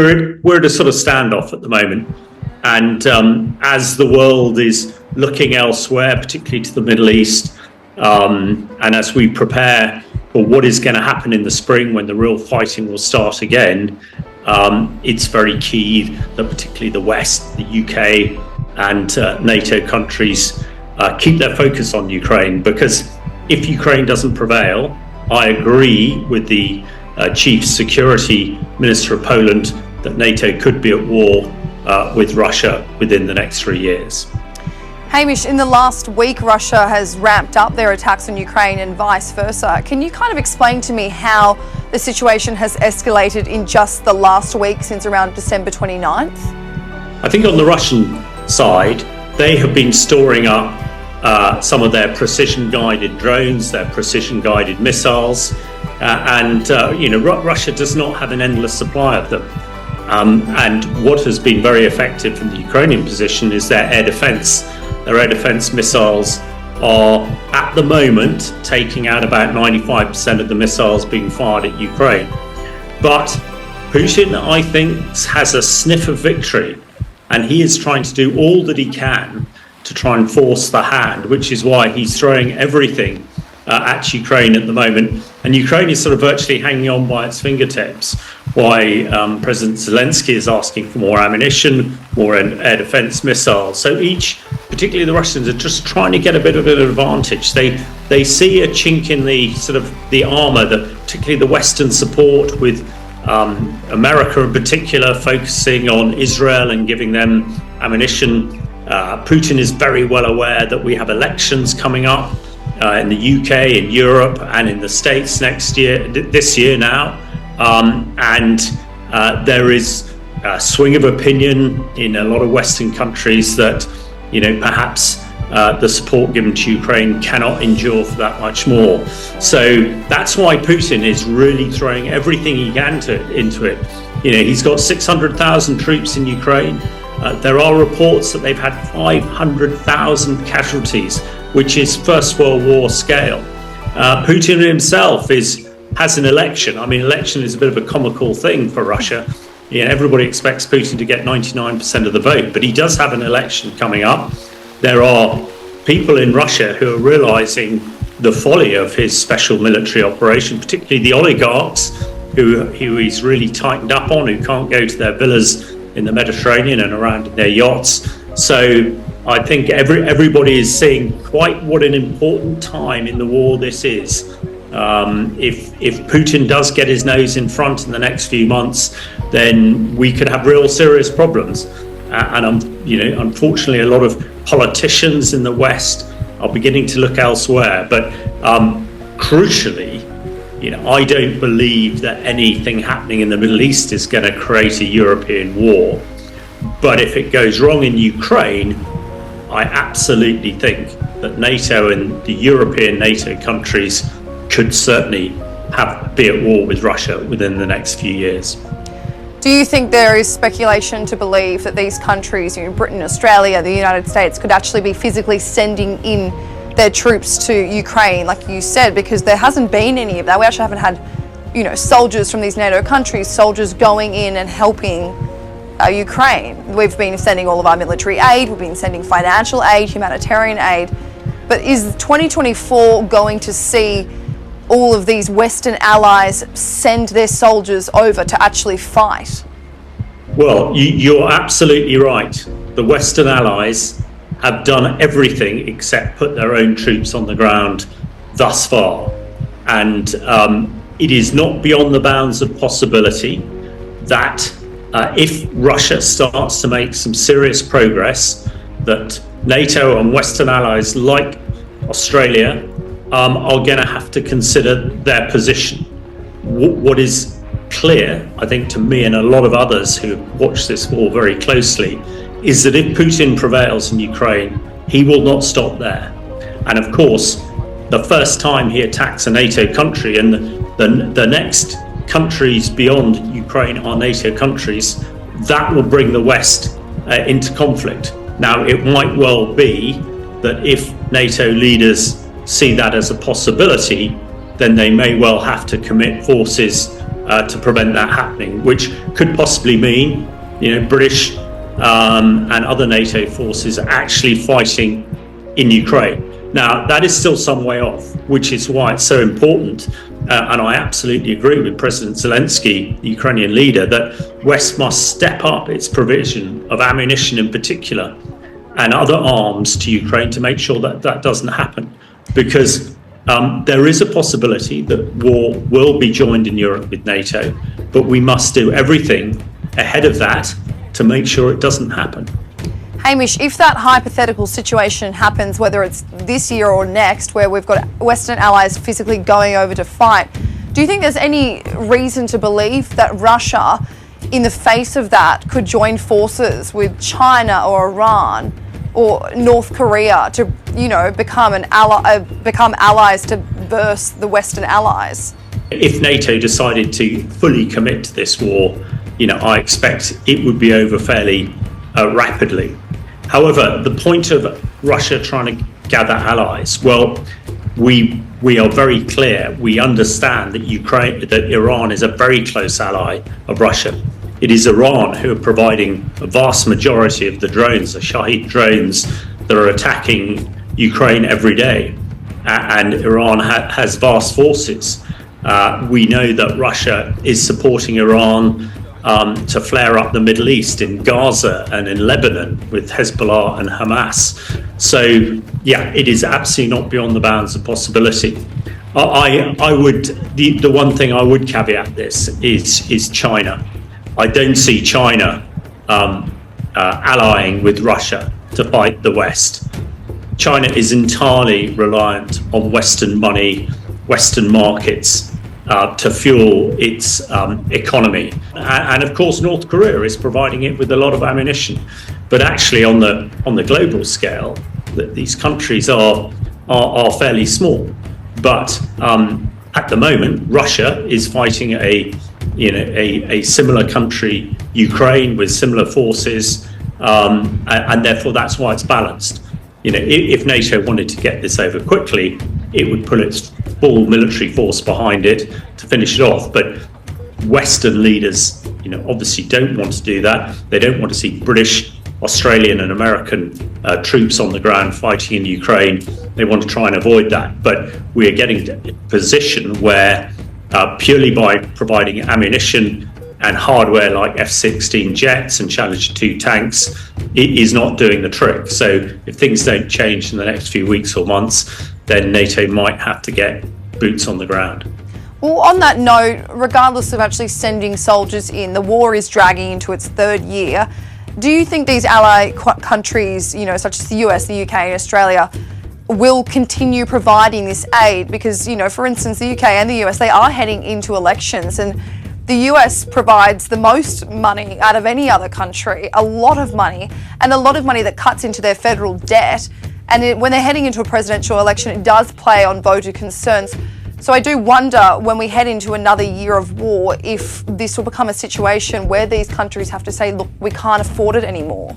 We're at a sort of standoff at the moment. And as the world is looking elsewhere, particularly to the Middle East, and as we prepare for what is going to happen in the spring when the real fighting will start again, it's very key that particularly the West, the UK and NATO countries keep their focus on Ukraine, because if Ukraine doesn't prevail, I agree with the Chief Security Minister of Poland that NATO could be at war with Russia within the next 3 years. Hamish, in the last week, Russia has ramped up their attacks on Ukraine and vice versa. Can you kind of explain to me how the situation has escalated in just the last week since around December 29th? I think on the Russian side, they have been storing up some of their precision-guided drones, their precision-guided missiles, Russia does not have an endless supply of them. And what has been very effective from the Ukrainian position is their air defense. Their air defense missiles are, at the moment, taking out about 95% of the missiles being fired at Ukraine. But Putin, I think, has a sniff of victory, and he is trying to do all that he can to try and force the hand, which is why he's throwing everything at Ukraine at the moment. And Ukraine is sort of virtually hanging on by its fingertips, why President Zelensky is asking for more ammunition, more air defense missiles. So each, particularly the Russians, are just trying to get a bit of an advantage. They see a chink in the sort of the armor, particularly the Western support, with America in particular focusing on Israel and giving them ammunition. Putin is very well aware that we have elections coming up in the UK, in Europe, and in the States this year now. There is a swing of opinion in a lot of Western countries that, perhaps the support given to Ukraine cannot endure for that much more. So that's why Putin is really throwing everything he can into it. He's got 600,000 troops in Ukraine. There are reports that they've had 500,000 casualties, which is First World War scale. Putin himself has an election. I mean, election is a bit of a comical thing for Russia. Everybody expects Putin to get 99% of the vote, but he does have an election coming up. There are people in Russia who are realizing the folly of his special military operation, particularly the oligarchs who he's really tightened up on, who can't go to their villas in the Mediterranean and around in their yachts. So I think everybody is seeing quite what an important time in the war this is. If Putin does get his nose in front in the next few months, then we could have real serious problems. Unfortunately, a lot of politicians in the West are beginning to look elsewhere. But crucially, I don't believe that anything happening in the Middle East is going to create a European war. But if it goes wrong in Ukraine, I absolutely think that NATO and the European NATO countries could certainly be at war with Russia within the next few years. Do you think there is speculation to believe that these countries, Britain, Australia, the United States, could actually be physically sending in their troops to Ukraine, like you said, because there hasn't been any of that? We actually haven't had, soldiers from these NATO countries, soldiers going in and helping Ukraine. We've been sending all of our military aid, we've been sending financial aid, humanitarian aid. But is 2024 going to see all of these Western allies send their soldiers over to actually fight? Well, you're absolutely right. The Western allies have done everything except put their own troops on the ground thus far. And it is not beyond the bounds of possibility that if Russia starts to make some serious progress, that NATO and Western allies like Australia are going to have to consider their position. What is clear, I think, to me and a lot of others who watch this war very closely, is that if Putin prevails in Ukraine, he will not stop there. And of course, the first time he attacks a NATO country, and the next countries beyond Ukraine are NATO countries, that will bring the West into conflict. Now, it might well be that if NATO leaders see that as a possibility, then they may well have to commit forces to prevent that happening, which could possibly mean, British and other NATO forces are actually fighting in Ukraine. Now, that is still some way off, which is why it's so important. And I absolutely agree with President Zelensky, the Ukrainian leader, that West must step up its provision of ammunition in particular and other arms to Ukraine to make sure that that doesn't happen. Because there is a possibility that war will be joined in Europe with NATO, but we must do everything ahead of that to make sure it doesn't happen. Hamish, if that hypothetical situation happens, whether it's this year or next, where we've got Western allies physically going over to fight, do you think there's any reason to believe that Russia, in the face of that, could join forces with China or Iran or North Korea to, become allies to verse the Western allies? If NATO decided to fully commit to this war, I expect it would be over fairly rapidly. However, the point of Russia trying to gather allies, well, we are very clear. We understand that Iran is a very close ally of Russia. It is Iran who are providing a vast majority of the drones, the Shahed drones that are attacking Ukraine every day. And Iran has vast forces. We know that Russia is supporting Iran to flare up the Middle East, in Gaza and in Lebanon with Hezbollah and Hamas. So, it is absolutely not beyond the bounds of possibility. The one thing I would caveat this is China. I don't see China allying with Russia to fight the West. China is entirely reliant on Western money, Western markets, to fuel its economy. And of course, North Korea is providing it with a lot of ammunition. But actually, on the global scale, these countries are fairly small. But at the moment, Russia is fighting a similar country, Ukraine, with similar forces, and therefore that's why it's balanced. If NATO wanted to get this over quickly, it would put its full military force behind it to finish it off. But Western leaders, obviously don't want to do that. They don't want to see British, Australian and American troops on the ground fighting in Ukraine. They want to try and avoid that. But we are getting to a position where purely by providing ammunition and hardware like F-16 jets and Challenger 2 tanks, it is not doing the trick. So if things don't change in the next few weeks or months, then NATO might have to get boots on the ground. Well, on that note, regardless of actually sending soldiers in, the war is dragging into its third year. Do you think these ally countries, such as the US, the UK and Australia, will continue providing this aid? Because, for instance, the UK and the US, they are heading into elections, and the US provides the most money out of any other country, a lot of money, and a lot of money that cuts into their federal debt. And when they're heading into a presidential election, it does play on voter concerns. So I do wonder, when we head into another year of war, if this will become a situation where these countries have to say, look, we can't afford it anymore.